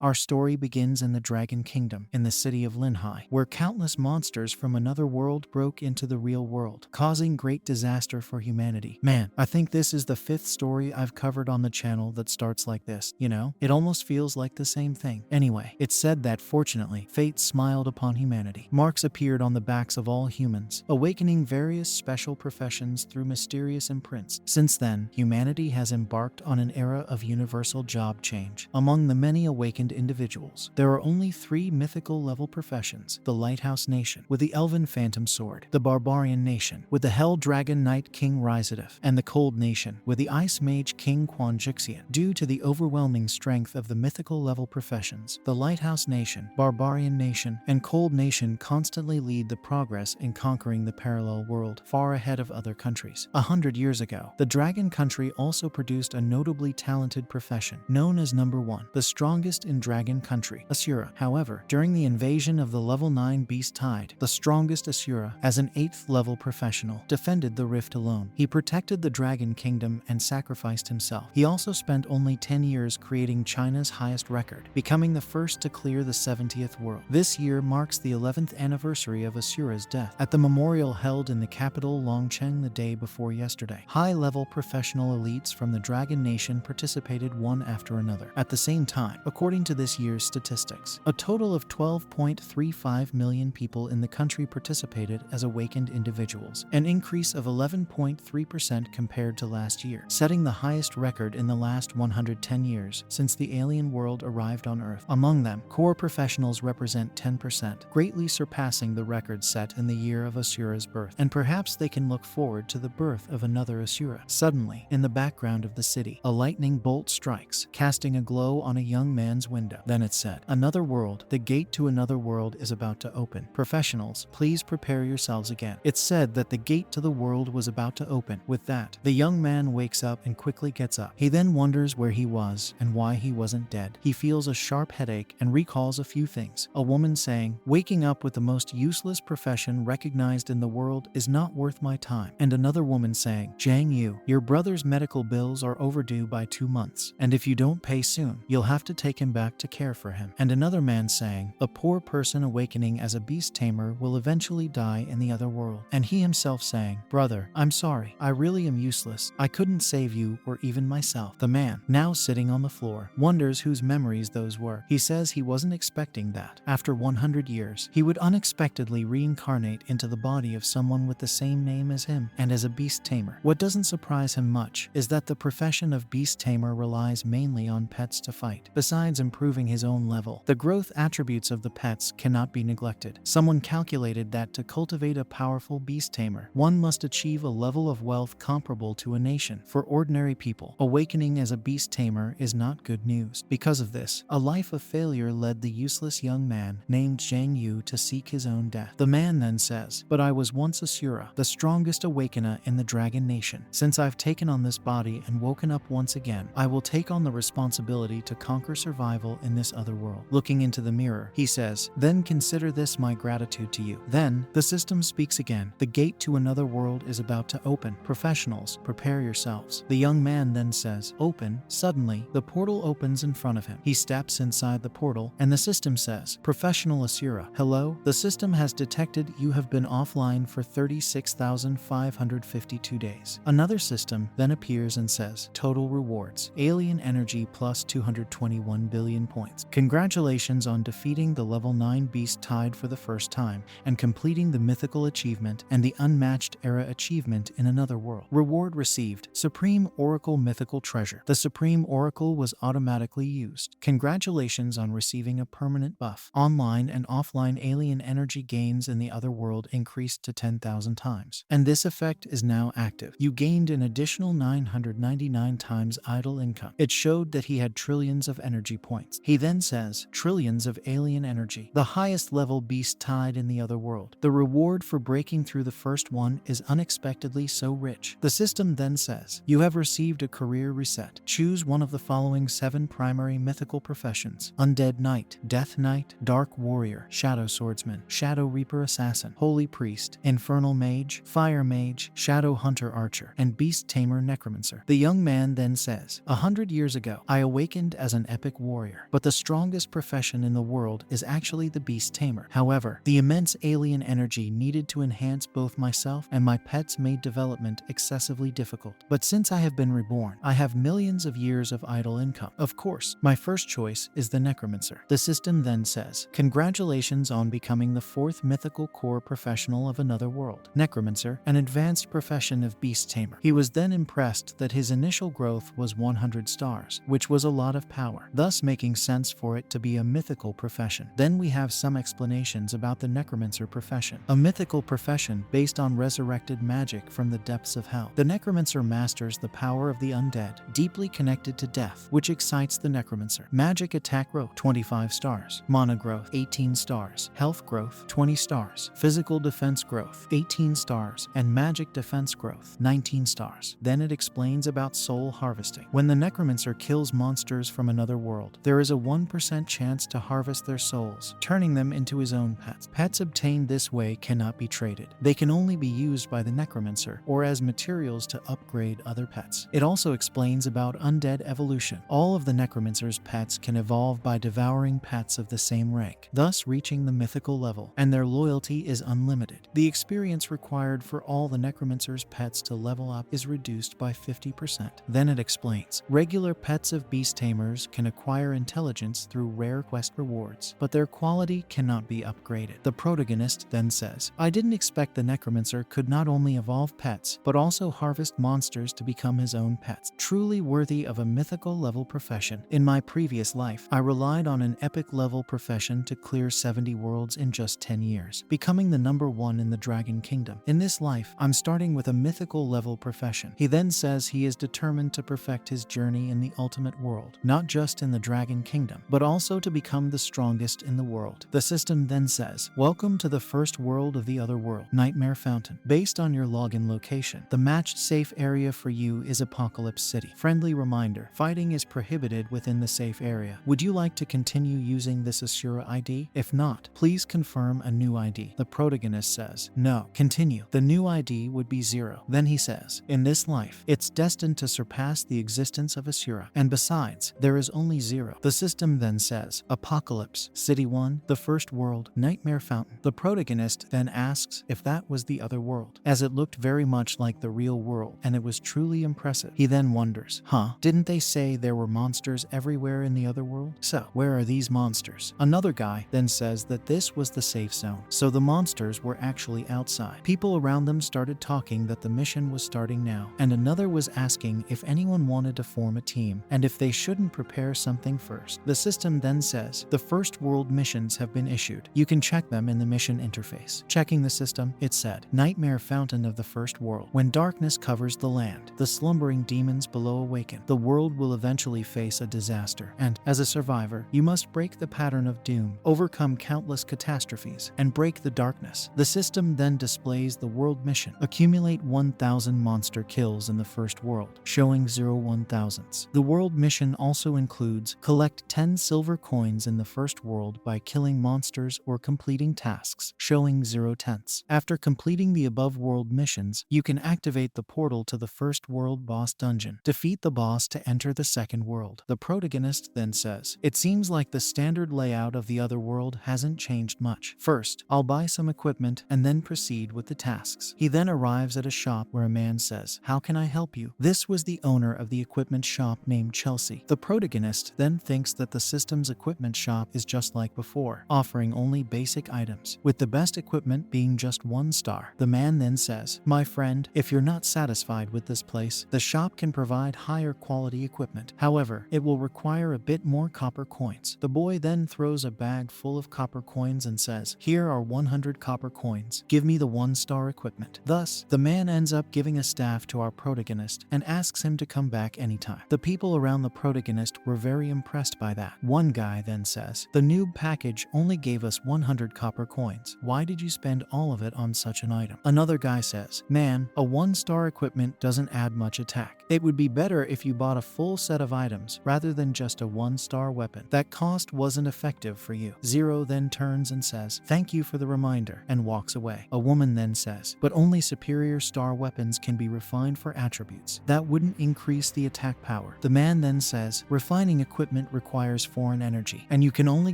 Our story begins in the Dragon Kingdom, in the city of Linhai, where countless monsters from another world broke into the real world, causing great disaster for humanity. Man, I think this is the fifth story I've covered on the channel that starts like this, you know? It almost feels like the same thing. Anyway, it's said that fortunately, fate smiled upon humanity. Marks appeared on the backs of all humans, awakening various special professions through mysterious imprints. Since then, humanity has embarked on an era of universal job change. Among the many awakened individuals, there are only three mythical level professions: the Lighthouse Nation, with the Elven Phantom Sword; the Barbarian Nation, with the Hell Dragon Knight King Ryzadif; and the Cold Nation, with the Ice Mage King Quan Jixian. Due to the overwhelming strength of the mythical level professions, the Lighthouse Nation, Barbarian Nation, and Cold Nation constantly lead the progress in conquering the parallel world, far ahead of other countries. 100 years ago, the Dragon Country also produced a notably talented profession, known as Number 1, the strongest in Dragon Country, Asura. However, during the invasion of the level 9 Beast Tide, the strongest Asura, as an 8th level professional, defended the rift alone. He protected the Dragon Kingdom and sacrificed himself. He also spent only 10 years creating China's highest record, becoming the first to clear the 70th world. This year marks the 11th anniversary of Asura's death. At the memorial held in the capital Longcheng the day before yesterday, high-level professional elites from the Dragon Nation participated one after another. At the same time, according to this year's statistics, a total of 12.35 million people in the country participated as awakened individuals, an increase of 11.3% compared to last year, setting the highest record in the last 110 years since the alien world arrived on Earth. Among them, core professionals represent 10%, greatly surpassing the record set in the year of Asura's birth. And perhaps they can look forward to the birth of another Asura. Suddenly, in the background of the city, a lightning bolt strikes, casting a glow on a young man's window. Then it said, "Another world, the gate to another world is about to open. Professionals, please prepare yourselves again." It said that the gate to the world was about to open. With that, the young man wakes up and quickly gets up. He then wonders where he was and why he wasn't dead. He feels a sharp headache and recalls a few things. A woman saying, "Waking up with the most useless profession recognized in the world is not worth my time." And another woman saying, "Zhang Yu, your brother's medical bills are overdue by 2 months, and if you don't pay soon, you'll have to take him back to care for him." And another man saying, "A poor person awakening as a beast tamer will eventually die in the other world." And he himself saying, "Brother, I'm sorry, I really am useless. I couldn't save you or even myself." The man, now sitting on the floor, wonders whose memories those were. He says he wasn't expecting that. After 100 years, he would unexpectedly reincarnate into the body of someone with the same name as him, and as a beast tamer. What doesn't surprise him much is that the profession of beast tamer relies mainly on pets to fight. Besides improving his own level, the growth attributes of the pets cannot be neglected. Someone calculated that to cultivate a powerful beast tamer, one must achieve a level of wealth comparable to a nation. For ordinary people, awakening as a beast tamer is not good news. Because of this, a life of failure led the useless young man named Zhang Yu to seek his own death. The man then says, "But I was once Asura, the strongest awakener in the Dragon Nation. Since I've taken on this body and woken up once again, I will take on the responsibility to conquer survival in this other world." Looking into the mirror, he says, "Then consider this my gratitude to you." Then, the system speaks again. "The gate to another world is about to open. Professionals, prepare yourselves." The young man then says, "Open." Suddenly, the portal opens in front of him. He steps inside the portal, and the system says, "Professional Asura, hello. The system has detected you have been offline for 36,552 days. Another system then appears and says, "Total rewards. Alien energy plus 221 billion points. Congratulations on defeating the level 9 beast Tide for the first time and completing the mythical achievement and the unmatched era achievement in another world. Reward received, Supreme Oracle mythical treasure. The Supreme Oracle was automatically used. Congratulations on receiving a permanent buff. Online and offline alien energy gains in the other world increased to 10,000 times. And this effect is now active. You gained an additional 999 times idle income." It showed that he had trillions of energy points. He then says, "Trillions of alien energy. The highest level beast Tide in the other world. The reward for breaking through the first one is unexpectedly so rich." The system then says, "You have received a career reset. Choose one of the following 7 primary mythical professions: Undead Knight, Death Knight, Dark Warrior, Shadow Swordsman, Shadow Reaper Assassin, Holy Priest, Infernal Mage, Fire Mage, Shadow Hunter Archer, and Beast Tamer Necromancer." The young man then says, "100 years ago, I awakened as an epic warrior. warrior. But the strongest profession in the world is actually the beast tamer. However, the immense alien energy needed to enhance both myself and my pets made development excessively difficult. But since I have been reborn, I have millions of years of idle income. Of course, my first choice is the Necromancer. The system then says, congratulations on becoming the fourth mythical core professional of another world. Necromancer, an advanced profession of beast tamer. He was then impressed that his initial growth was 100 stars, which was a lot of power, thus making sense for it to be a mythical profession. Then we have some explanations about the Necromancer profession. A mythical profession based on resurrected magic from the depths of hell. The Necromancer masters the power of the undead, deeply connected to death, which excites the Necromancer. Magic attack growth, 25 stars. Mana growth, 18 stars. Health growth, 20 stars. Physical defense growth, 18 stars. And magic defense growth, 19 stars. Then it explains about soul harvesting. When the Necromancer kills monsters from another world, there is a 1% chance to harvest their souls, turning them into his own pets. Pets obtained this way cannot be traded. They can only be used by the Necromancer or as materials to upgrade other pets. It also explains about undead evolution. All of the Necromancer's pets can evolve by devouring pets of the same rank, thus reaching the mythical level, and their loyalty is unlimited. The experience required for all the Necromancer's pets to level up is reduced by 50%. Then it explains, regular pets of beast tamers can acquire intelligence through rare quest rewards, but their quality cannot be upgraded. The protagonist then says, I didn't expect the Necromancer could not only evolve pets, but also harvest monsters to become his own pets. Truly worthy of a mythical level profession. In my previous life, I relied on an epic level profession to clear 70 worlds in just 10 years, becoming the #1 in the Dragon Kingdom. In this life, I'm starting with a mythical level profession. He then says he is determined to perfect his journey in the ultimate world, not just in the Dragon Kingdom, but also to become the strongest in the world. The system then says, welcome to the first world of the other world, Nightmare Fountain. Based on your login location, the matched safe area for you is Apocalypse City. Friendly reminder, fighting is prohibited within the safe area. Would you like to continue using this Asura ID? If not, please confirm a new ID. The protagonist says, no, continue. The new ID would be 0. Then he says, in this life, it's destined to surpass the existence of Asura, and besides, there is only 0. The system then says, Apocalypse, City 1, the first world, Nightmare Fountain. The protagonist then asks if that was the other world, as it looked very much like the real world, and it was truly impressive. He then wonders, didn't they say there were monsters everywhere in the other world? So, where are these monsters? Another guy then says that this was the safe zone, so the monsters were actually outside. People around them started talking that the mission was starting now, and another was asking if anyone wanted to form a team, and if they shouldn't prepare something first. The system then says, the first world missions have been issued. You can check them in the mission interface. Checking the system, it said, Nightmare Fountain of the first world. When darkness covers the land, the slumbering demons below awaken. The world will eventually face a disaster, and, as a survivor, you must break the pattern of doom, overcome countless catastrophes, and break the darkness. The system then displays the world mission. Accumulate 1,000 monster kills in the first world, showing 0 1,000s. The world mission also includes collect 10 silver coins in the first world by killing monsters or completing tasks, showing 0 tenths. After completing the above world missions, you can activate the portal to the first world boss dungeon. Defeat the boss to enter the second world. The protagonist then says, it seems like the standard layout of the other world hasn't changed much. First, I'll buy some equipment and then proceed with the tasks. He then arrives at a shop where a man says, how can I help you? This was the owner of the equipment shop named Chelsea. The protagonist then thinks that the system's equipment shop is just like before, offering only basic items, with the best equipment being just 1 star. The man then says, my friend, if you're not satisfied with this place, the shop can provide higher quality equipment. However, it will require a bit more copper coins. The boy then throws a bag full of copper coins and says, here are 100 copper coins. Give me the 1-star equipment. Thus, the man ends up giving a staff to our protagonist and asks him to come back anytime. The people around the protagonist were very impressed by that. One guy then says, the noob package only gave us 100 copper coins. Why did you spend all of it on such an item? Another guy says, man, a 1-star equipment doesn't add much attack. It would be better if you bought a full set of items rather than just a 1-star weapon. That cost wasn't effective for you. Zero then turns and says, thank you for the reminder, and walks away. A woman then says, but only superior star weapons can be refined for attributes. That wouldn't increase the attack power. The man then says, refining equipment refinement requires foreign energy, and you can only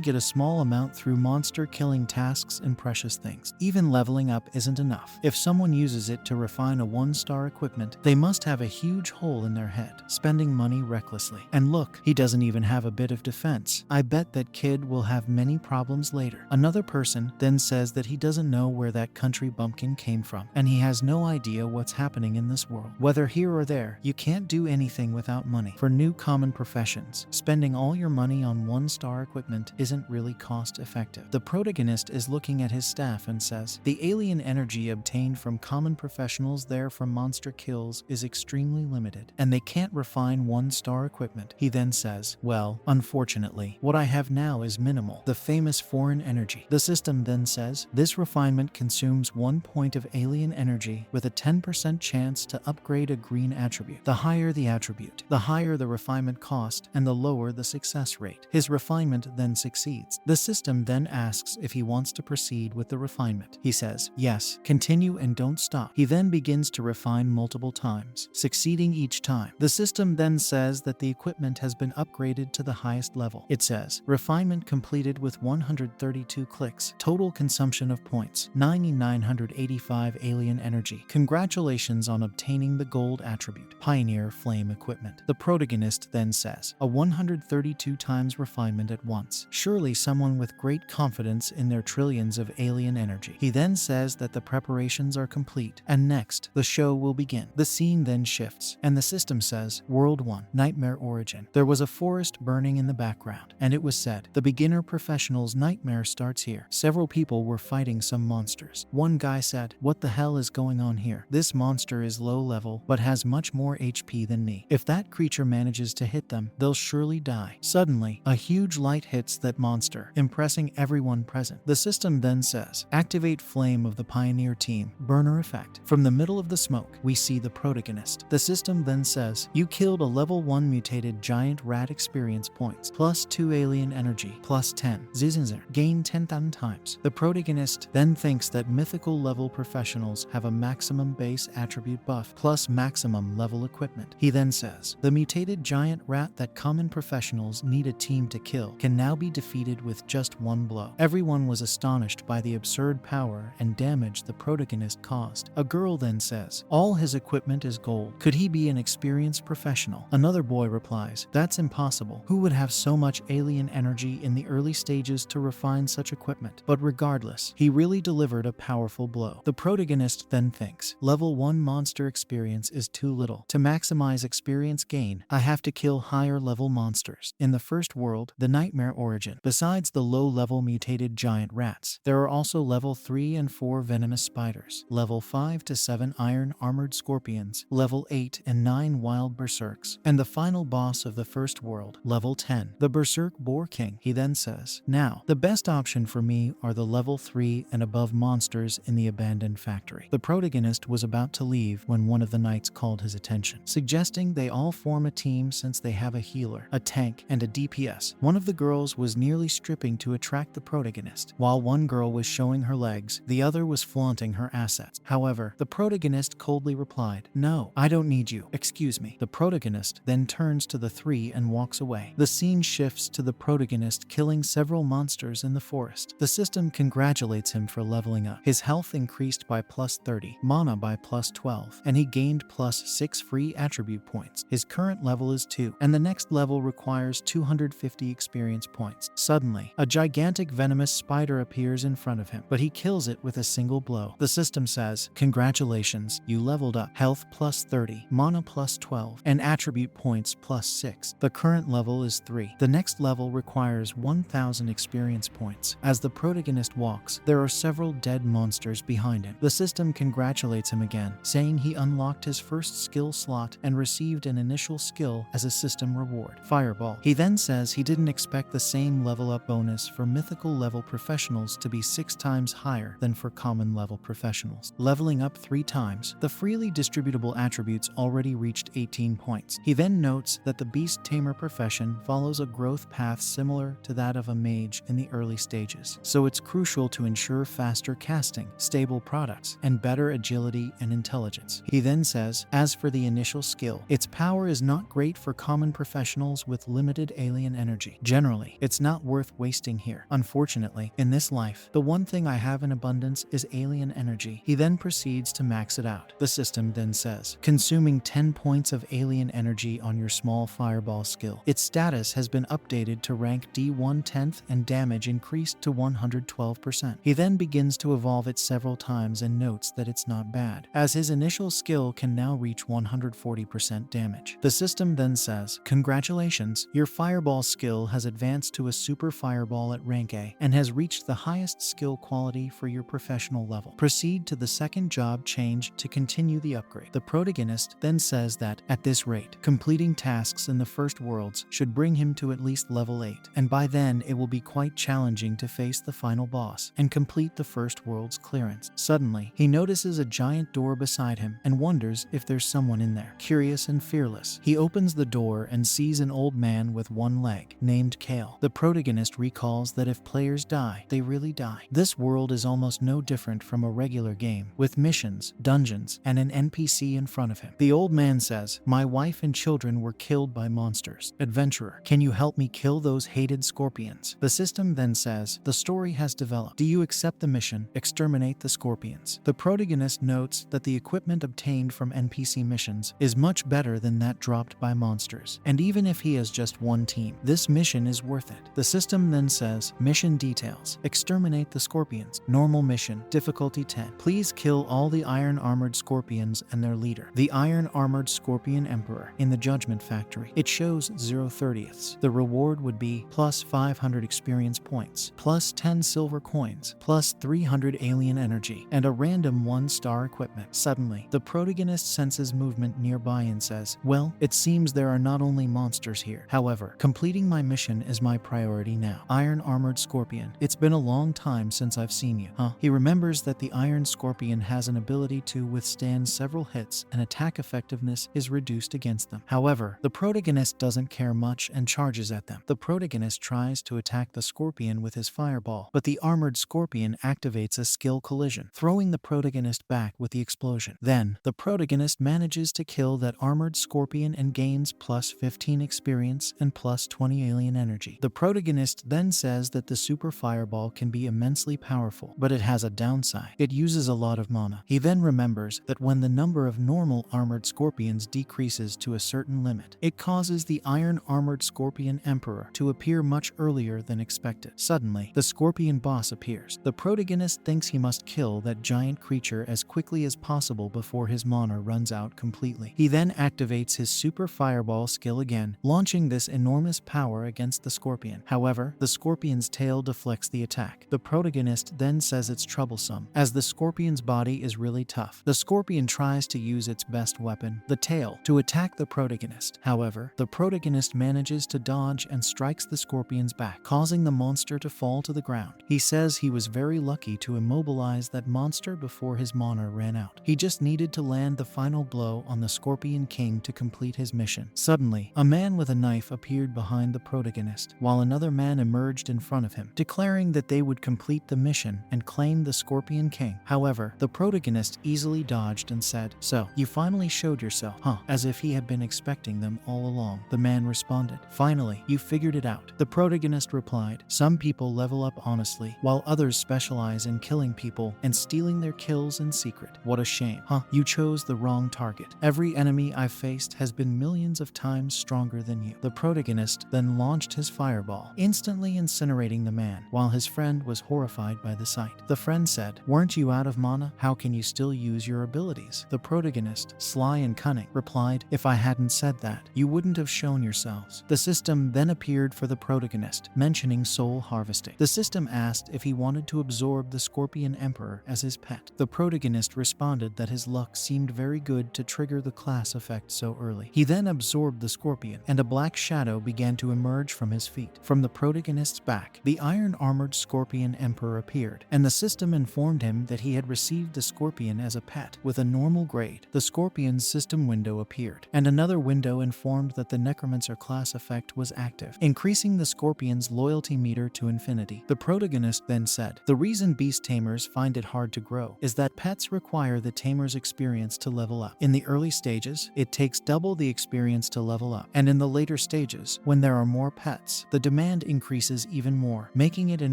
get a small amount through monster killing tasks and precious things. Even leveling up isn't enough. If someone uses it to refine a 1-star equipment, they must have a huge hole in their head, spending money recklessly. And look, he doesn't even have a bit of defense. I bet that kid will have many problems later. Another person then says that he doesn't know where that country bumpkin came from, and he has no idea what's happening in this world. Whether here or there, you can't do anything without money. For new common professions, spending all your money on 1-star equipment isn't really cost effective. The protagonist is looking at his staff and says, the alien energy obtained from common professionals there from monster kills is extremely limited, and they can't refine 1-star equipment. He then says, well, unfortunately, what I have now is minimal, the famous foreign energy. The system then says, this refinement consumes 1 point of alien energy with a 10% chance to upgrade a green attribute. The higher the attribute, the higher the refinement cost, and the lower the success rate. His refinement then succeeds. The system then asks if he wants to proceed with the refinement. He says, yes, continue and don't stop. He then begins to refine multiple times, succeeding each time. The system then says that the equipment has been upgraded to the highest level. It says, refinement completed with 132 clicks. Total consumption of points, 9,985 alien energy. Congratulations on obtaining the gold attribute, Pioneer Flame Equipment. The protagonist then says, a 132 times refinement at once. Surely someone with great confidence in their trillions of alien energy. He then says that the preparations are complete, and next, the show will begin. The scene then shifts, and the system says, World 1, Nightmare Origin. There was a forest burning in the background, and it was said, the beginner professional's nightmare starts here. Several people were fighting some monsters. One guy said, what the hell is going on here? This monster is low level, but has much more HP than me. If that creature manages to hit them, they'll surely die. Suddenly, a huge light hits that monster, impressing everyone present. The system then says, activate Flame of the Pioneer Team, burner effect. From the middle of the smoke, we see the protagonist. The system then says, you killed a level 1 mutated giant rat experience points, plus 2 alien energy, plus 10. Zizinzer, gain 10,000 times. The protagonist then thinks that mythical level professionals have a maximum base attribute buff, plus maximum level equipment. He then says, the mutated giant rat that common professionals need a team to kill can now be defeated with just one blow. Everyone was astonished by the absurd power and damage the protagonist caused. A girl then says, all his equipment is gold. Could he be an experienced professional? Another boy replies, that's impossible. Who would have so much alien energy in the early stages to refine such equipment? But regardless, he really delivered a powerful blow. The protagonist then thinks, level 1 monster experience is too little. To maximize experience gain, I have to kill higher level monsters. In the first world, the Nightmare Origin, besides the low-level mutated giant rats, there are also level 3 and 4 venomous spiders, level 5 to 7 iron armored scorpions, level 8 and 9 wild berserks, and the final boss of the first world, level 10, the Berserk Boar King. He then says, now, the best option for me are the level 3 and above monsters in the abandoned factory. The protagonist was about to leave when one of the knights called his attention, suggesting they all form a team since they have a healer, a tank, and a DPS. One of the girls was nearly stripping to attract the protagonist. While one girl was showing her legs, the other was flaunting her assets. However, the protagonist coldly replied, no, I don't need you. Excuse me. The protagonist then turns to the three and walks away. The scene shifts to the protagonist killing several monsters in the forest. The system congratulates him for leveling up. His health increased by plus 30, mana by plus 12, and he gained plus 6 free attribute points. His current level is 2, and the next level requires 250 experience points. Suddenly, a gigantic venomous spider appears in front of him, but he kills it with a single blow. The system says, congratulations, you leveled up. Health plus 30, mana plus 12, and attribute points plus 6. The current level is 3. The next level requires 1000 experience points. As the protagonist walks, there are several dead monsters behind him. The system congratulates him again, saying he unlocked his first skill slot and received an initial skill as a system reward, Fireball. He then says he didn't expect the same level up bonus for mythical level professionals to be 6 times higher than for common level professionals. Leveling up 3 times, the freely distributable attributes already reached 18 points. He then notes that the Beast Tamer profession follows a growth path similar to that of a mage in the early stages, so it's crucial to ensure faster casting, stable products, and better agility and intelligence. He then says, as for the initial skill, its power is not great for common professionals with limited alien energy. Generally, it's not worth wasting here. Unfortunately, in this life, the one thing I have in abundance is alien energy. He then proceeds to max it out. The system then says, consuming 10 points of alien energy on your small fireball skill. Its status has been updated to rank D1/10 and damage increased to 112%. He then begins to evolve it several times and notes that it's not bad, as his initial skill can now reach 140% damage. The system then says, congratulations, your fireball skill has advanced to a super fireball at rank A and has reached the highest skill quality for your professional level. Proceed to the second job change to continue the upgrade. The protagonist then says that, at this rate, completing tasks in the first worlds should bring him to at least level 8, and by then it will be quite challenging to face the final boss and complete the first world's clearance. Suddenly, he notices a giant door beside him and wonders if there's someone in there. Curious and fearless, he opens the door and sees an old man with one leg, named Kale. The protagonist recalls that if players die, they really die. This world is almost no different from a regular game, with missions, dungeons, and an NPC in front of him. The old man says, my wife and children were killed by monsters. Adventurer, can you help me kill those hated scorpions? The system then says, the story has developed. Do you accept the mission? Exterminate the scorpions. The protagonist notes that the equipment obtained from NPC missions is much better than that dropped by monsters. And even if he has just one team, this mission is worth it. The system then says, mission details. Exterminate the scorpions. Normal mission, difficulty 10. Please kill all the iron-armored scorpions and their leader, the iron-armored scorpion emperor, in the judgment factory. It shows 0/30ths. The reward would be plus 500 experience points, plus 10 silver coins, plus 300 alien energy, and a random 1-star equipment. Suddenly, the protagonist senses movement nearby and says, well, it seems there are not only monsters here. However, completing my mission is my priority now. Iron-armored scorpion. It's been a long time since I've seen you. He remembers that the iron scorpion has an ability to withstand several hits and attack effectiveness is reduced against them. However, the protagonist doesn't care much and charges at them. The protagonist tries to attack the scorpion with his fireball, but the armored scorpion activates a skill collision, throwing the protagonist back with the explosion. Then, the protagonist manages to kill that armored scorpion and gains plus 15 experience and plus 20 alien energy. The protagonist then says that the super fireball can be immensely powerful, but it has a downside. It uses a lot of mana. He then remembers that when the number of normal armored scorpions decreases to a certain limit, it causes the iron-armored scorpion emperor to appear much earlier than expected. Suddenly, the scorpion boss appears. The protagonist thinks he must kill that giant creature as quickly as possible before his mana runs out completely. He then activates his super fireball skill again, launching this enormous power against the scorpion. However, the scorpion's tail deflects the attack. The protagonist then says it's troublesome, as the scorpion's body is really tough. The scorpion tries to use its best weapon, the tail, to attack the protagonist. However, the protagonist manages to dodge and strikes the scorpion's back, causing the monster to fall to the ground. He says he was very lucky to immobilize that monster before his mana ran out. He just needed to land the final blow on the Scorpion King to complete his mission. Suddenly, a man with a knife appeared behind the protagonist, while another man emerged in front of him, declaring that they would complete the mission and claim the Scorpion King. However, the protagonist easily dodged and said, so, you finally showed yourself, huh? As if he had been expecting them all along. The man responded, finally, you figured it out. The protagonist replied, some people level up honestly, while others specialize in killing people and stealing their kills in secret. What a shame, huh? You chose the wrong target. Every enemy I've faced has been millions of times stronger than you. The protagonist then launched his fireball, instantly incinerating the man, while his friend was horrified by the sight. The friend said, weren't you out of mana? How can you still use your abilities? The protagonist, sly and cunning, replied, if I hadn't said that, you wouldn't have shown yourselves. The system then appeared for the protagonist, mentioning soul harvesting. The system asked if he wanted to absorb the Scorpion Emperor as his pet. The protagonist responded that his luck seemed very good to trigger the class effect so early. He then absorbed the scorpion, and a black shadow began to emerge from his feet. From the protagonist's back, the iron-armored Scorpion Emperor appeared, and the system informed him that he had received the scorpion as a pet with a normal grade. The scorpion's system window appeared, and another window informed that the Necromancer class effect was active, increasing the scorpion's loyalty meter to infinity. The protagonist then said, the reason beast tamers find it hard to grow is that pets require the tamer's experience to level up. In the early stages, it takes double the experience to level up, and in the later stages, when there are more pets, the demand increases even more, making it an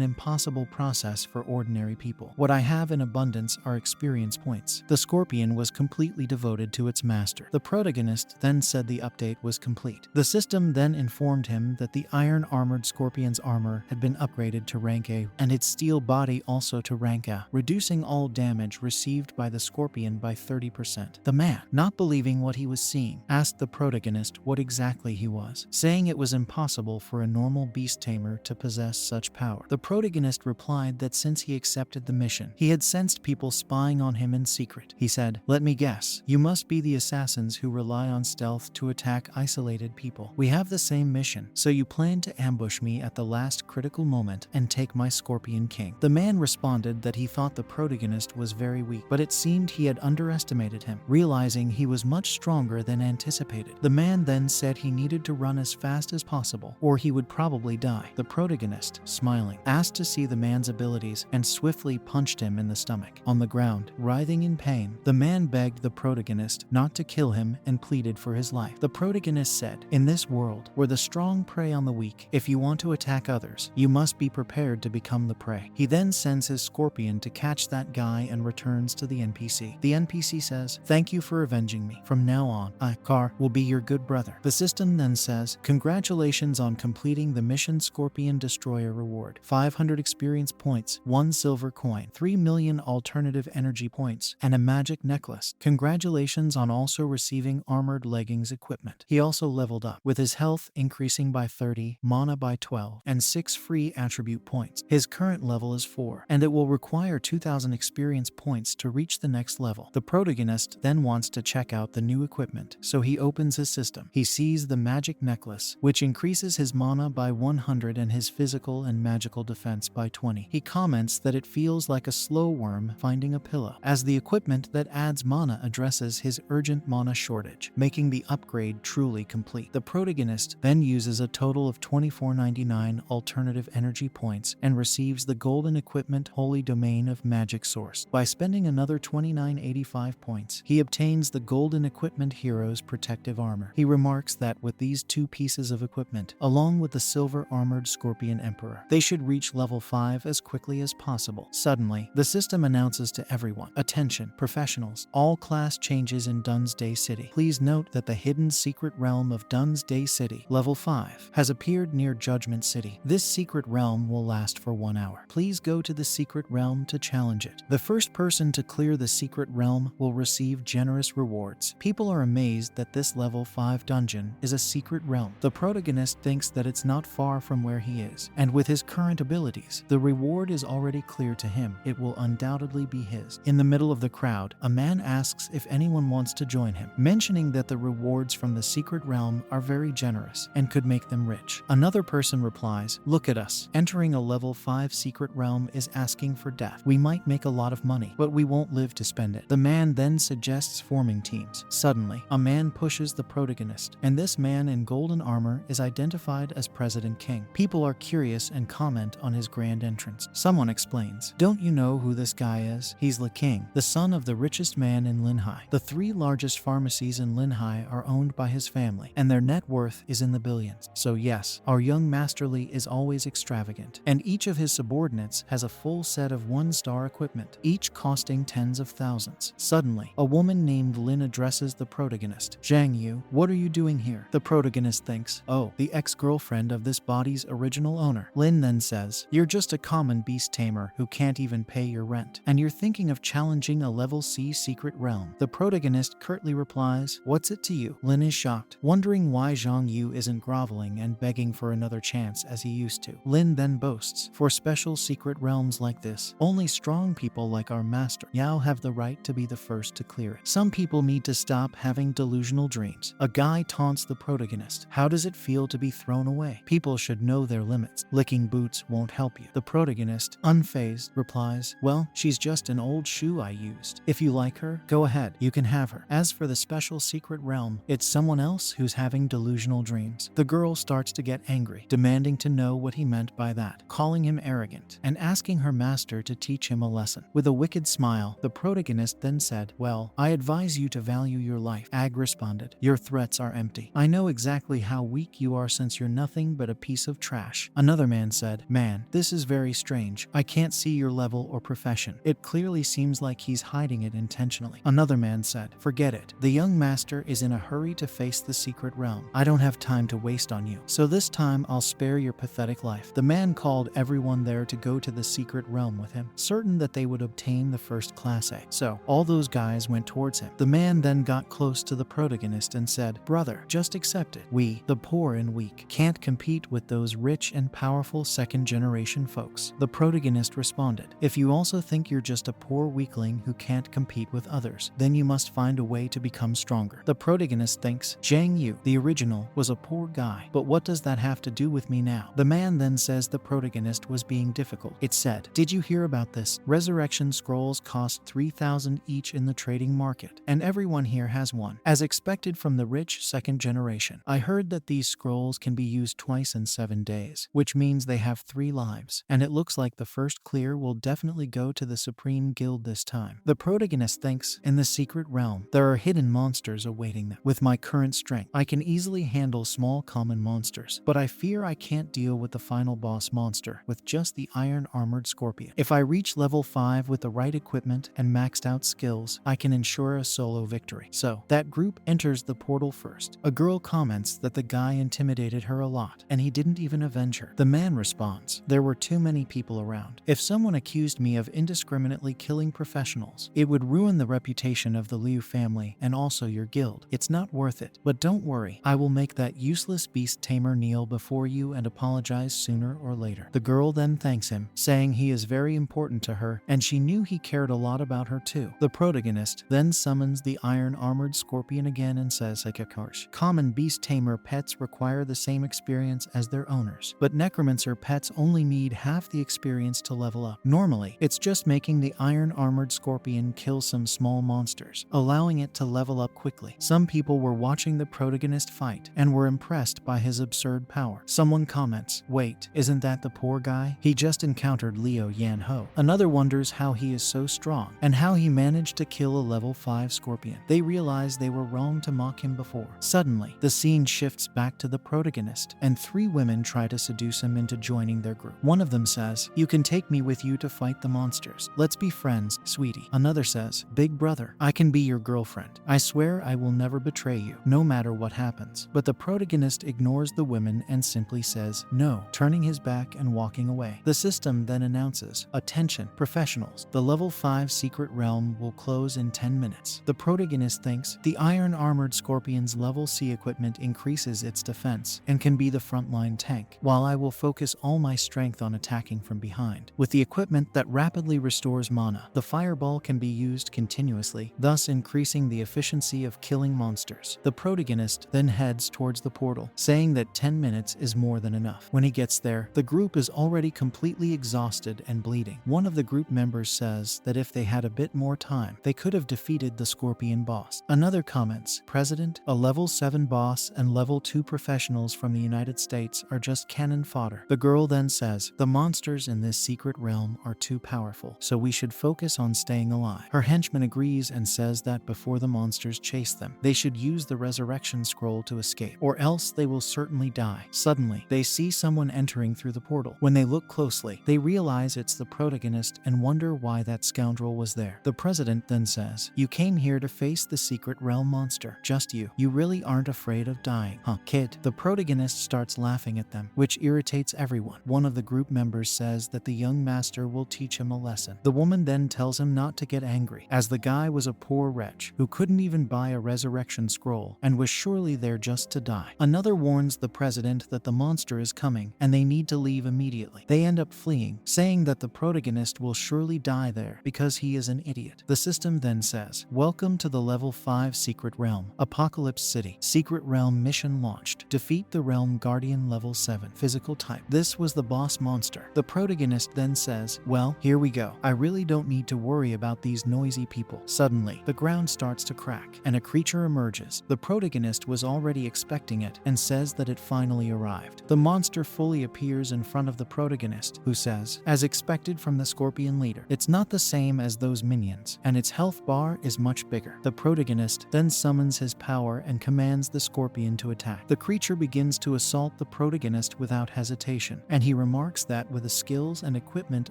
impossible process for ordinary people. What I have in abundance are experience points. The scorpion was completely devoted to its master. The protagonist then said the update was complete. The system then informed him that the iron-armored scorpion's armor had been upgraded to rank A and its steel body also to rank A, reducing all damage received by the scorpion by 30%. The man, not believing what he was seeing, asked the protagonist what exactly he was, saying it was impossible for a normal beast tamer to possess such power. The protagonist replied that since he accepted the mission, he had sensed people spying on him in secret. He said, "Let me guess, you must be the assassins who rely on stealth to attack isolated people. We have the same mission, so you plan to ambush me at the last critical moment and take my Scorpion King." The man responded that he thought the protagonist was very weak, but it seemed he had underestimated him, realizing he was much stronger than anticipated. The man then said he needed to run as fast as possible, or he would probably die. The protagonist, smiling, asked to see the man's abilities and swiftly punched him in the stomach. On the ground, writhing in pain, the man begged the protagonist not to kill him and pleaded for his life. The protagonist said, "In this world, where the strong prey on the weak, if you want to attack others, you must be prepared to become the prey." He then sends his scorpion to catch that guy and returns to the NPC. The NPC says, "Thank you for avenging me. From now on, Car, will be your good brother." The system then says, "Congratulations on completing the mission Scorpion Destroyer reward. 500 experience points, 1 silver coin, 3 million alternative energy points, and a magic necklace. Congratulations on also receiving armored leggings equipment." He also leveled up, with his health increasing by 30, mana by 12, and 6 free attribute points. His current level is 4, and it will require 2000 experience points to reach the next level. The protagonist then wants to check out the new equipment, so he opens his system. He sees the magic necklace, which increases his mana by 100 and his physical and magical defense by 20. He comments that it feels like a slow worm finding a pillow, as the equipment that adds mana addresses his urgent mana shortage, making the upgrade truly complete. The protagonist then uses a total of 2499 alternative energy points and receives the golden equipment Holy Domain of Magic Source. By spending another 2985 points, he obtains the golden equipment Hero's Protective Armor. He remarks that with these two pieces of equipment, along with the silver armored Scorpion Emperor, they should reach level 5 as quickly as possible. Suddenly, the system announces to everyone, "Attention, professionals, all class changes in Dunsday City. Please note that the hidden secret realm of Dunsday City, level 5, has appeared near Judgment City. This secret realm will last for 1 hour. Please go to the secret realm to challenge it. The first person to clear the secret realm will receive generous rewards." People are amazed that this level 5 dungeon is a secret realm. The protagonist thinks that it's not far from where he is, and with his current abilities, the reward is already clear to him. It will undoubtedly be his. In the middle of the crowd, a man asks if anyone wants to join him, mentioning that the rewards from the secret realm are very generous and could make them rich. Another person replies, "Look at us. Entering a level 5 secret realm is asking for death. We might make a lot of money, but we won't live to spend it." The man then suggests forming teams. Suddenly, a man pushes the protagonist, and this man in golden armor is identified as President King. People are curious and comment on his grand entrance. Someone explains, "Don't you know who this guy is? He's the king, the son of the richest man in Linhai. The 3 largest pharmacies in Linhai are owned by his family, and their net worth is in the billions. So yes, our young masterly is always extravagant, and each of his subordinates has a full set of 1-star equipment, each costing tens of thousands." Suddenly, a woman named Lin addresses the protagonist. "Zhang Yu, what are you doing here?" The protagonist thinks, "Oh, the ex-girlfriend of this body's original owner." Lin then says, "You're just a common beast tamer who can't even pay your rent, and you're thinking of challenging a level C secret realm." The protagonist curtly replies, "What's it to you?" Lin is shocked, wondering why Zhang Yu isn't groveling and begging for another chance as he used to. Lin then boasts, "For special secret realms like this, only strong people like our master Yao have the right to be the first to clear it. Some people need to stop having delusional dreams." A guy taunts the protagonist, "How does it feel to be thrown away? People should know their limits. Licking boots won't help you." The protagonist, unfazed, replies, "Well, she's just an old shoe I used. If you like her, go ahead, you can have her. As for the special secret realm, it's someone else who's having delusional dreams." The girl starts to get angry, demanding to know what he meant by that, calling him arrogant, and asking her master to teach him a lesson. With a wicked smile, the protagonist then said, "Well, I advise you to value your life." Ag responded, "Your threats are empty. I know exactly exactly how weak you are since you're nothing but a piece of trash. Another man said, man, this is very strange. I can't see your level or profession. It clearly seems like he's hiding it intentionally. Another man said, forget it. The young master is in a hurry to face the secret realm. I don't have time to waste on you. So this time I'll spare your pathetic life. The man called everyone there to go to the secret realm with him, certain that they would obtain the first class A. So all those guys went towards him. The man then got close to the protagonist and said, brother, just accept it. We, the poor and weak, can't compete with those rich and powerful second-generation folks. The protagonist responded, if you also think you're just a poor weakling who can't compete with others, then you must find a way to become stronger. The protagonist thinks, Zhang Yu, the original, was a poor guy, but what does that have to do with me now? The man then says the protagonist was being difficult. It said, did you hear about this? Resurrection scrolls cost 3,000 each in the trading market, and everyone here has one. As expected from the rich second generation, I heard that these scrolls can be used twice in 7 days, which means they have 3 lives, and it looks like the first clear will definitely go to the Supreme Guild this time. The protagonist thinks, in the secret realm, there are hidden monsters awaiting them. With my current strength, I can easily handle small common monsters, but I fear I can't deal with the final boss monster with just the iron armored scorpion. If I reach level 5 with the right equipment and maxed out skills, I can ensure a solo victory. So, that group enters the portal first. A girl comments that the guy intimidated her a lot, and he didn't even avenge her. The man responds, there were too many people around. If someone accused me of indiscriminately killing professionals, it would ruin the reputation of the Liu family and also your guild. It's not worth it. But don't worry, I will make that useless beast Tamer kneel before you and apologize sooner or later. The girl then thanks him, saying he is very important to her, and she knew he cared a lot about her too. The protagonist then summons the iron-armored scorpion again and says, like a course, common beast tamer pets require the same experience as their owners, but necromancer pets only need half the experience to level up. Normally, it's just making the iron-armored scorpion kill some small monsters, allowing it to level up quickly. Some people were watching the protagonist fight and were impressed by his absurd power. Someone comments, wait, isn't that the poor guy? He just encountered Liu Yanho. Another wonders how he is so strong and how he managed to kill a level 5 scorpion. They realize they were wrong to mock him before. Suddenly, the scene shifts back to the protagonist, and 3 women try to seduce him into joining their group. One of them says, you can take me with you to fight the monsters. Let's be friends, sweetie. Another says, big brother, I can be your girlfriend. I swear I will never betray you, no matter what happens. But the protagonist ignores the women and simply says, no, turning his back and walking away. The system then announces, attention, professionals, the level 5 secret realm will close in 10 minutes. The protagonist thinks, the iron-armored scorpion's level C equipment increases its defense and can be the frontline tank, while I will focus all my strength on attacking from behind. With the equipment that rapidly restores mana, the fireball can be used continuously, thus increasing the efficiency of killing monsters. The protagonist then heads towards the portal, saying that 10 minutes is more than enough. When he gets there, the group is already completely exhausted and bleeding. One of the group members says that if they had a bit more time, they could have defeated the scorpion boss. Another comments, President, a level 7 boss and level 2 professionals from the United States are just cannon fodder. The girl then says, the monsters in this secret realm are too powerful, so we should focus on staying alive. Her henchman agrees and says that before the monsters chase them, they should use the resurrection scroll to escape, or else they will certainly die. Suddenly, they see someone entering through the portal. When they look closely, they realize it's the protagonist and wonder why that scoundrel was there. The president then says, you came here to face the secret realm monster. Just you. You really aren't afraid of dying, huh, kid? The protagonist starts laughing at them, which irritates everyone. One of the group members says that the young master will teach him a lesson. The woman then tells him not to get angry, as the guy was a poor wretch who couldn't even buy a resurrection scroll and was surely there just to die. Another warns the president that the monster is coming and they need to leave immediately. They end up fleeing, saying that the protagonist will surely die there because he is an idiot. The system then says, welcome to the level 5 secret realm, Apocalypse City. Secret realm mission launched. Defeat the realm guardian level 7 physical type. This was the boss monster. The protagonist then says, well, here we go. I really don't need to worry about these noisy people. Suddenly, the ground starts to crack and a creature emerges. The protagonist was already expecting it and says that it finally arrived. The monster fully appears in front of the protagonist, who says, as expected from the scorpion leader, it's not the same as those minions, and its health bar is much bigger. The protagonist then summons his power and commands the scorpion scorpion to attack. The creature begins to assault the protagonist without hesitation, and he remarks that with the skills and equipment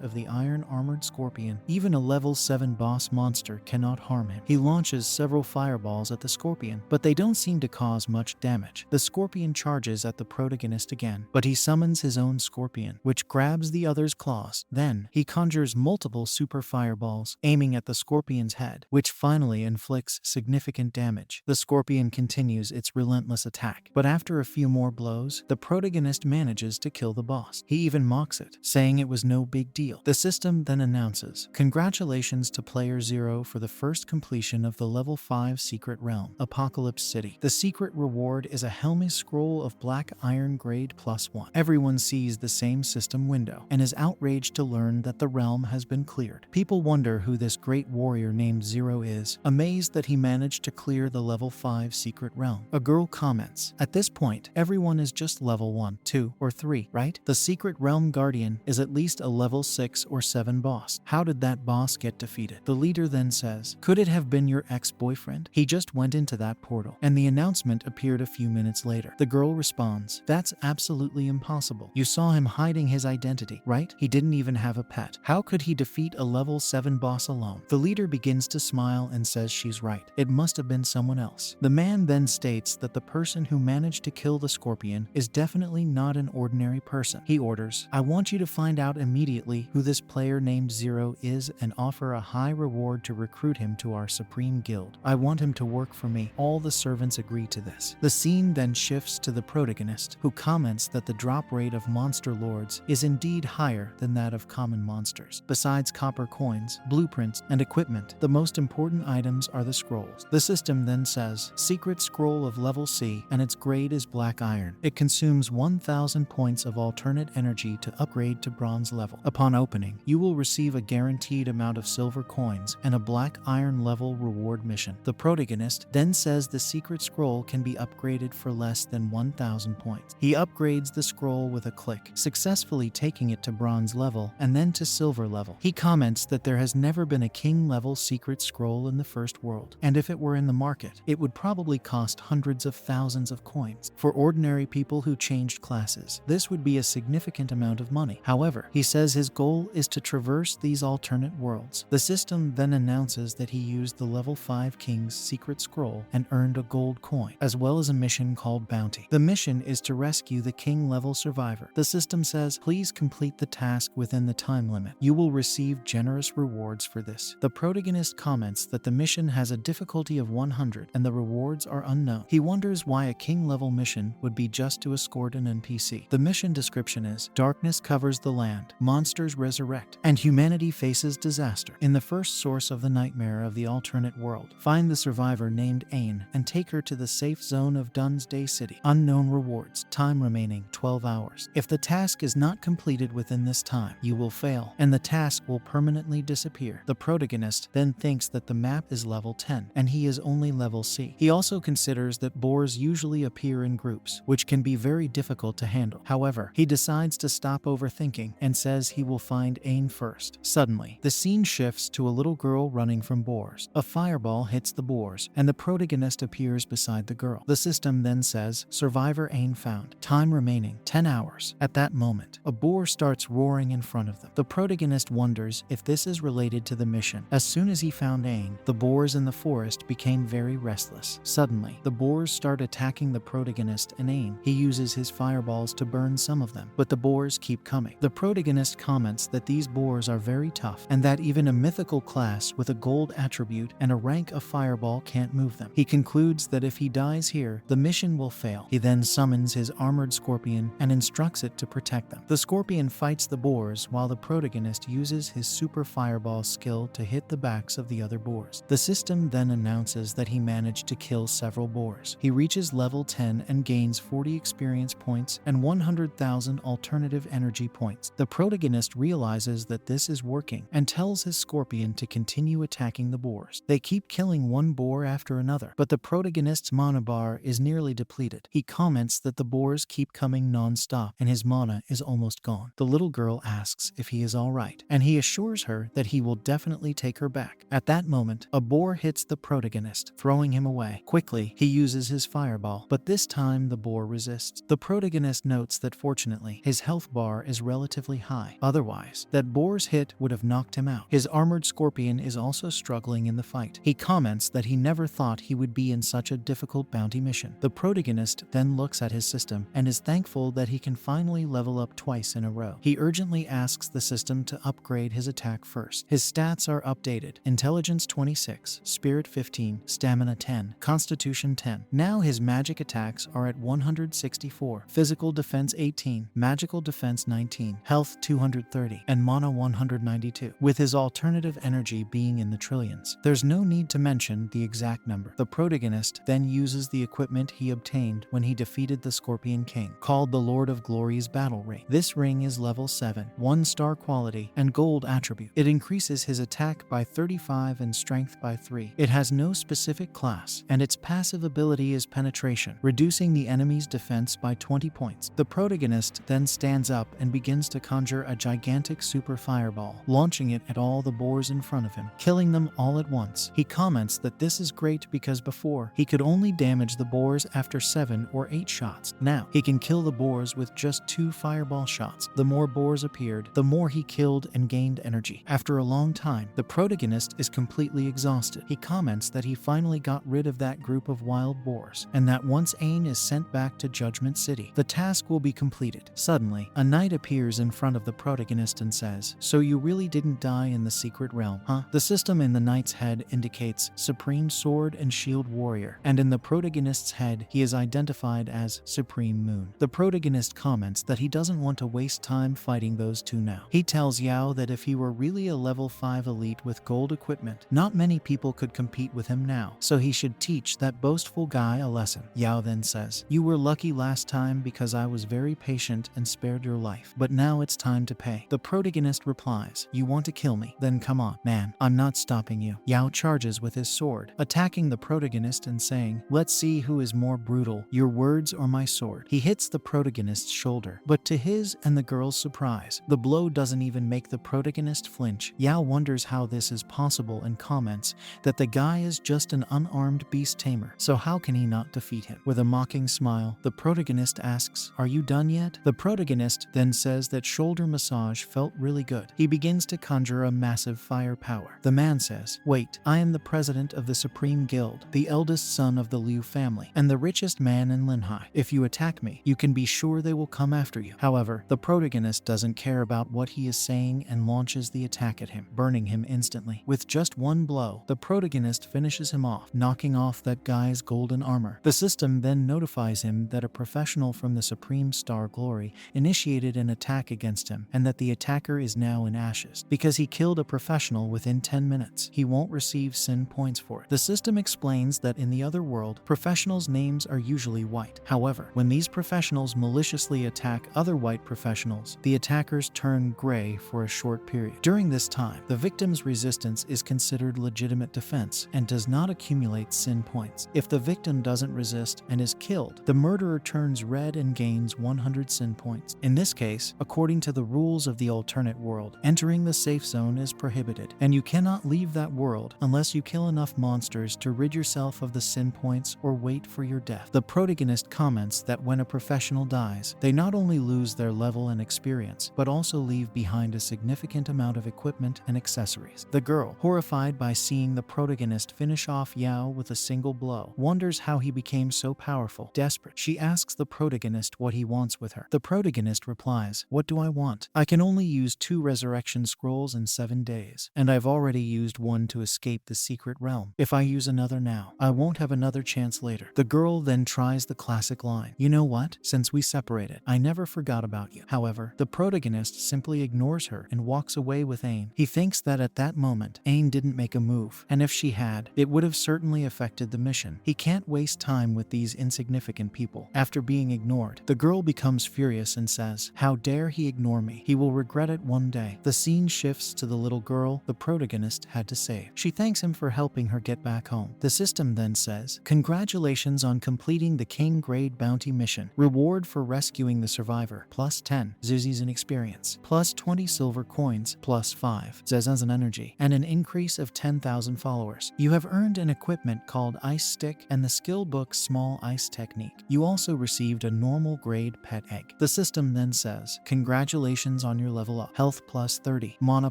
of the iron-armored scorpion, even a level 7 boss monster cannot harm him. He launches several fireballs at the scorpion, but they don't seem to cause much damage. The scorpion charges at the protagonist again, but he summons his own scorpion, which grabs the other's claws. Then, he conjures multiple super fireballs, aiming at the scorpion's head, which finally inflicts significant damage. The scorpion continues its relentless attack, but after a few more blows, the protagonist manages to kill the boss. He even mocks it, saying it was no big deal. The system then announces, "Congratulations to Player 0 for the first completion of the Level 5 Secret Realm, Apocalypse City. The secret reward is a Helmi Scroll of Black Iron Grade +1. Everyone sees the same system window and is outraged to learn that the realm has been cleared. People wonder who this great warrior named Zero is, amazed that he managed to clear the Level 5 Secret Realm. A girl comments, "At this point, everyone is just level 1, 2, or 3, right? The Secret Realm Guardian is at least a level 6 or 7 boss. How did that boss get defeated?" The leader then says, "Could it have been your ex-boyfriend? He just went into that portal." And the announcement appeared a few minutes later. The girl responds, "That's absolutely impossible. You saw him hiding his identity, right? He didn't even have a pet. How could he defeat a level 7 boss alone?" The leader begins to smile and says she's right. It must have been someone else. The man then states that the person who managed to kill the scorpion is definitely not an ordinary person. He orders, "I want you to find out immediately who this player named Zero is and offer a high reward to recruit him to our supreme guild. I want him to work for me." All the servants agree to this. The scene then shifts to the protagonist, who comments that the drop rate of monster lords is indeed higher than that of common monsters. Besides copper coins, blueprints, and equipment, the most important items are the scrolls. The system then says, "Secret Scroll of Level C, and its grade is Black Iron. It consumes 1000 points of alternate energy to upgrade to bronze level. Upon opening, you will receive a guaranteed amount of silver coins and a Black Iron level reward mission." The protagonist then says the secret scroll can be upgraded for less than 1000 points. He upgrades the scroll with a click, successfully taking it to bronze level and then to silver level. He comments that there has never been a king level secret scroll in the first world, and if it were in the market, it would probably cost hundreds of thousands of coins. For ordinary people who changed classes, this would be a significant amount of money. However, he says his goal is to traverse these alternate worlds. The system then announces that he used the level 5 king's secret scroll and earned a gold coin, as well as a mission called Bounty. The mission is to rescue the king level survivor. The system says, "Please complete the task within the time limit. You will receive generous rewards for this." The protagonist comments that the mission has a difficulty of 100 and the rewards are unknown. He wonders why a king level mission would be just to escort an NPC. The mission description is, "Darkness covers the land, monsters resurrect, and humanity faces disaster. In the first source of the nightmare of the alternate world, find the survivor named Ain and take her to the safe zone of Dunsday City. Unknown rewards, time remaining 12 hours. If the task is not completed within this time, you will fail, and the task will permanently disappear." The protagonist then thinks that the map is level 10, and he is only level C. He also considers that boars usually appear in groups, which can be very difficult to handle. However, he decides to stop overthinking and says he will find Ain first. Suddenly, the scene shifts to a little girl running from boars. A fireball hits the boars, and the protagonist appears beside the girl. The system then says, "Survivor Ain found. Time remaining 10 hours. At that moment, a boar starts roaring in front of them. The protagonist wonders if this is related to the mission. As soon as he found Ain, the boars in the forest became very restless. Suddenly, the boars start attacking the protagonist and Ain. He uses his fireballs to burn some of them, but the boars keep coming. The protagonist comments that these boars are very tough and that even a mythical class with a gold attribute and a rank of fireball can't move them. He concludes that if he dies here, the mission will fail. He then summons his armored scorpion and instructs it to protect them. The scorpion fights the boars while the protagonist uses his super fireball skill to hit the backs of the other boars. The system then announces that he managed to kill several boars. He reaches level 10 and gains 40 experience points and 100,000 alternative energy points. The protagonist realizes that this is working and tells his scorpion to continue attacking the boars. They keep killing one boar after another, but the protagonist's mana bar is nearly depleted. He comments that the boars keep coming non-stop and his mana is almost gone. The little girl asks if he is alright, and he assures her that he will definitely take her back. At that moment, a boar hits the protagonist, throwing him away. Quickly, he uses his fire fireball, but this time the boar resists. The protagonist notes that fortunately, his health bar is relatively high. Otherwise, that boar's hit would have knocked him out. His armored scorpion is also struggling in the fight. He comments that he never thought he would be in such a difficult bounty mission. The protagonist then looks at his system and is thankful that he can finally level up twice in a row. He urgently asks the system to upgrade his attack first. His stats are updated: Intelligence 26, Spirit 15, Stamina 10, Constitution 10. Now his magic attacks are at 164, Physical Defense 18, Magical Defense 19, Health 230, and Mana 192, with his alternative energy being in the trillions. There's no need to mention the exact number. The protagonist then uses the equipment he obtained when he defeated the Scorpion King, called the Lord of Glory's Battle Ring. This ring is level 7, 1-star quality, and gold attribute. It increases his attack by 35 and strength by 3. It has no specific class, and its passive ability is penetration, reducing the enemy's defense by 20 points. The protagonist then stands up and begins to conjure a gigantic super fireball, launching it at all the boars in front of him, killing them all at once. He comments that this is great because before, he could only damage the boars after 7 or 8 shots. Now, he can kill the boars with just 2 fireball shots. The more boars appeared, the more he killed and gained energy. After a long time, the protagonist is completely exhausted. He comments that he finally got rid of that group of wild boars, and that once Aang is sent back to Judgment City, the task will be completed. Suddenly, a knight appears in front of the protagonist and says, "So you really didn't die in the secret realm, huh?" The system in the knight's head indicates Supreme Sword and Shield Warrior, and in the protagonist's head, he is identified as Supreme Moon. The protagonist comments that he doesn't want to waste time fighting those two now. He tells Yao that if he were really a level 5 elite with gold equipment, not many people could compete with him now, so he should teach that boastful guy a lesson. Yao then says, "You were lucky last time because I was very patient and spared your life, but now it's time to pay." The protagonist replies, "You want to kill me? Then come on, man, I'm not stopping you." Yao charges with his sword, attacking the protagonist and saying, "Let's see who is more brutal, your words or my sword." He hits the protagonist's shoulder, but to his and the girl's surprise, the blow doesn't even make the protagonist flinch. Yao wonders how this is possible and comments that the guy is just an unarmed beast tamer, so how can he not defeat him? With a mocking smile, the protagonist asks, "Are you done yet?" The protagonist then says that shoulder massage felt really good. He begins to conjure a massive firepower. The man says, "Wait, I am the president of the Supreme Guild, the eldest son of the Liu family, and the richest man in Linhai. If you attack me, you can be sure they will come after you." However, the protagonist doesn't care about what he is saying and launches the attack at him, burning him instantly. With just one blow, the protagonist finishes him off, knocking off that guy's golden armor. The system then notifies him that a professional from the Supreme Star Glory initiated an attack against him, and that the attacker is now in ashes. Because he killed a professional within 10 minutes, he won't receive sin points for it. The system explains that in the other world, professionals' names are usually white. However, when these professionals maliciously attack other white professionals, the attackers turn gray for a short period. During this time, the victim's resistance is considered legitimate defense and does not accumulate sin points. If the victim doesn't resist and is killed, the murderer turns red and gains 100 sin points. In this case, according to the rules of the alternate world, entering the safe zone is prohibited, and you cannot leave that world unless you kill enough monsters to rid yourself of the sin points or wait for your death. The protagonist comments that when a professional dies, they not only lose their level and experience, but also leave behind a significant amount of equipment and accessories. The girl, horrified by seeing the protagonist finish off Yao with a single blow, wonders how he became so powerful. Desperate, she asks the protagonist what he wants with her. The protagonist replies, "What do I want? I can only use 2 resurrection scrolls in 7 days, and I've already used one to escape the secret realm. If I use another now, I won't have another chance later." The girl then tries the classic line, "You know what? Since we separated, I never forgot about you." However, the protagonist simply ignores her and walks away with Aang. He thinks that at that moment, Aang didn't make a move, and if she had, it would have certainly affected the mission. He can't waste time with these insignificant people. After being ignored, the girl becomes furious and says, "How dare he ignore me? He will regret it one day." The scene shifts to the little girl the protagonist had to save. She thanks him for helping her get back home. The system then says, "Congratulations on completing the King Grade Bounty mission. Reward for rescuing the survivor, plus 10 Zuzis in experience, plus 20 silver coins, plus 5 Zezas in energy, and an increase of 10,000 followers. You have earned an equipment called Ice Stick and the skill book book Small Ice Technique. You also received a normal grade pet egg. The system then says, congratulations on your level up. Health plus 30, mana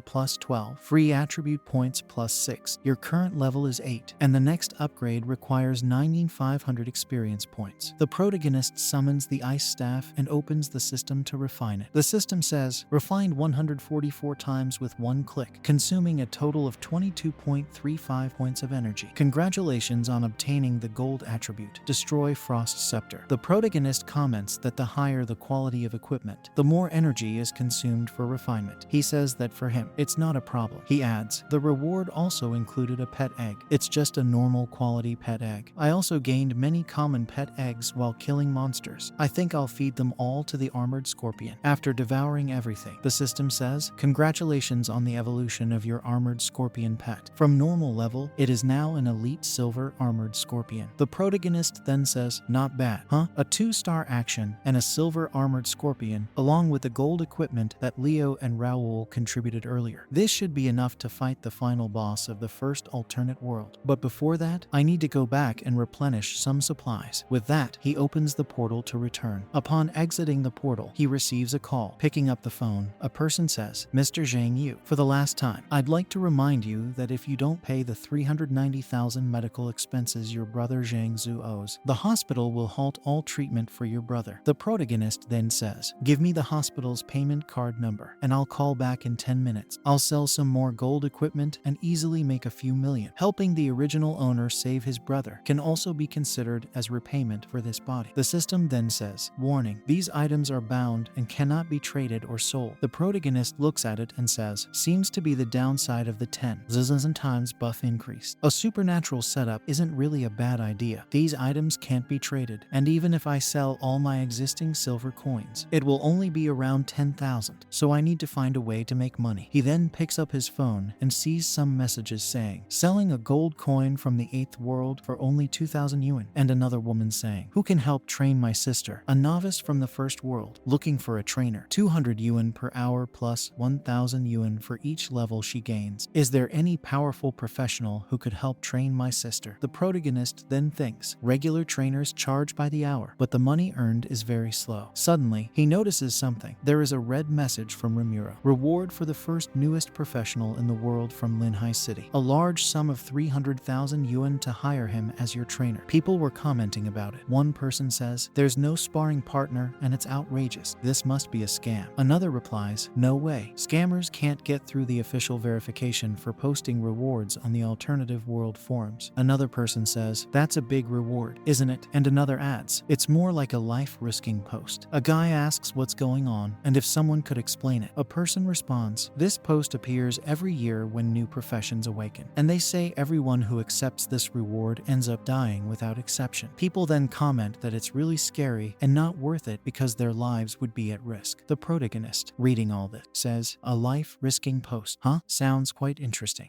plus 12, free attribute points plus 6. Your current level is 8, and the next upgrade requires 9,500 experience points. The protagonist summons the ice staff and opens the system to refine it. The system says, refined 144 times with one click, consuming a total of 22.35 points of energy. Congratulations on obtaining the gold attribute, Destroy Frost Scepter. The protagonist comments that the higher the quality of equipment, the more energy is consumed for refinement. He says that for him, it's not a problem. He adds, the reward also included a pet egg. It's just a normal quality pet egg. I also gained many common pet eggs while killing monsters. I think I'll feed them all to the armored scorpion. After devouring everything, the system says, congratulations on the evolution of your armored scorpion pet. From normal level, it is now an elite silver armored scorpion. The protagonist then says, not bad, huh? A 2-star action and a silver armored scorpion, along with the gold equipment that Leo and Raoul contributed earlier. This should be enough to fight the final boss of the first alternate world. But before that, I need to go back and replenish some supplies. With that, he opens the portal to return. Upon exiting the portal, he receives a call. Picking up the phone, a person says, Mr. Zhang Yu, for the last time, I'd like to remind you that if you don't pay the 390,000 medical expenses your brother Zhang Zhu owes, the hospital will halt all treatment for your brother. The protagonist then says, give me the hospital's payment card number, and I'll call back in 10 minutes. I'll sell some more gold equipment and easily make a few million. Helping the original owner save his brother can also be considered as repayment for this body. The system then says, warning, these items are bound and cannot be traded or sold. The protagonist looks at it and says, seems to be the downside of the 10,000 times buff increase. A supernatural setup isn't really a bad idea. These items can't be traded, and even if I sell all my existing silver coins, it will only be around 10,000, so I need to find a way to make money. He then picks up his phone and sees some messages saying, selling a gold coin from the 8th world for only 2,000 yuan, and another woman saying, who can help train my sister, a novice from the first world, looking for a trainer, 200 yuan per hour plus 1,000 yuan for each level she gains. Is there any powerful professional who could help train my sister? The protagonist then thinks, regular trainers charge by the hour, but the money earned is very slow. Suddenly, he notices something. There is a red message from Ramiro. Reward for the first newest professional in the world from Linhai City. A large sum of 300,000 yuan to hire him as your trainer. People were commenting about it. One person says, there's no sparring partner and it's outrageous. This must be a scam. Another replies, no way. Scammers can't get through the official verification for posting rewards on the alternative world forums. Another person says, that's a big reward, isn't it? And another adds, it's more like a life-risking post. A guy asks what's going on and if someone could explain it. A person responds, this post appears every year when new professions awaken, and they say everyone who accepts this reward ends up dying without exception. People then comment that it's really scary and not worth it because their lives would be at risk. The protagonist, reading all this, says, a life-risking post. Huh? Sounds quite interesting.